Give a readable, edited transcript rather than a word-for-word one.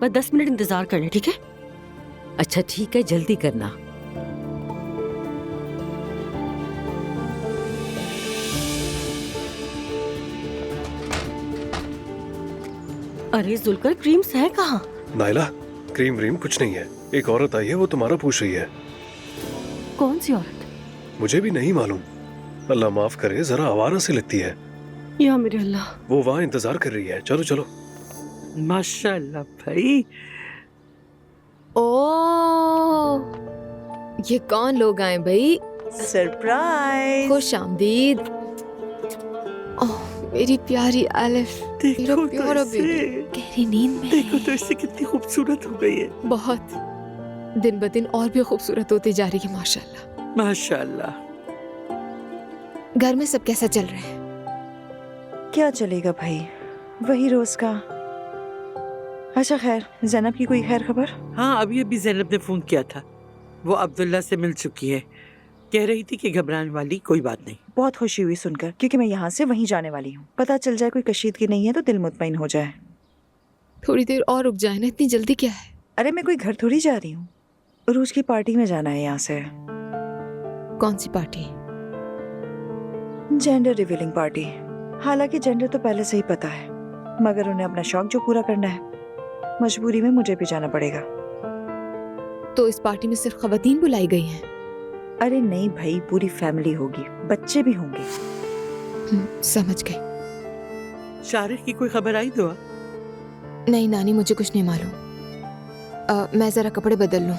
बस 10 मिनट इंतजार कर ले, ठीक है? अच्छा ठीक है, जल्दी करना। अरे जुलकर, क्रीम्स है कहाँ? नाइला, क्रीम व्रीम कुछ नहीं है। एक औरत आई है, वो तुम्हारा पूछ रही है। कौन सी औरत? मुझे भी नहीं मालूम। अल्लाह माफ करे, जरा आवारा सी लगती है। या मेरे अल्लाह। वो वहाँ इंतजार कर रही है। चलो चलो। माशाल्लाह भाई। ओ, ये कौन लोग आए भाई? सरप्राइज। खुश आमदीद। ओह मेरी प्यारी आलिफ, मेरा देखो प्यारा तो बेटी इसे, गहरी नींद में देखो है। तो इससे कितनी खूबसूरत हो गई है। बहुत, दिन ब दिन और भी खूबसूरत होती जा रही है माशाल्लाह। माशाल्लाह। घर में सब कैसा चल रहा है? क्या चलेगा भाई, वही रोज का। अच्छा खैर, जैनब की कोई खैर खबर? हाँ, अभी अभी जैनब ने फोन किया था। वो अब्दुल्ला से मिल चुकी है। कह रही थी कि घबराने वाली कोई बात नहीं। बहुत खुशी हुई सुनकर, क्योंकि मैं यहाँ से वहीं जाने वाली हूँ। पता चल जाए कोई कशीदगी नहीं है तो दिल मुतमईन हो जाए। थोड़ी देर और रुक जाए ना, इतनी जल्दी क्या है? अरे मैं कोई घर थोड़ी जा रही हूँ, रूज की पार्टी में जाना है यहाँ से। कौन सी पार्टी? Gender revealing party. हालांकि जेंडर तो पहले से ही पता है, मगर उन्हें अपना शौक जो पूरा करना है, मजबूरी में मुझे भी जाना पड़ेगा। तो इस पार्टी में सिर्फ खवातीन बुलाई गई हैं? अरे नहीं भाई, पूरी फैमिली होगी, बच्चे भी होंगे। समझ गई। शारिक की कोई खबर आई दुआ? नहीं नानी, मुझे कुछ नहीं मालूम। मैं जरा कपड़े बदल लूं।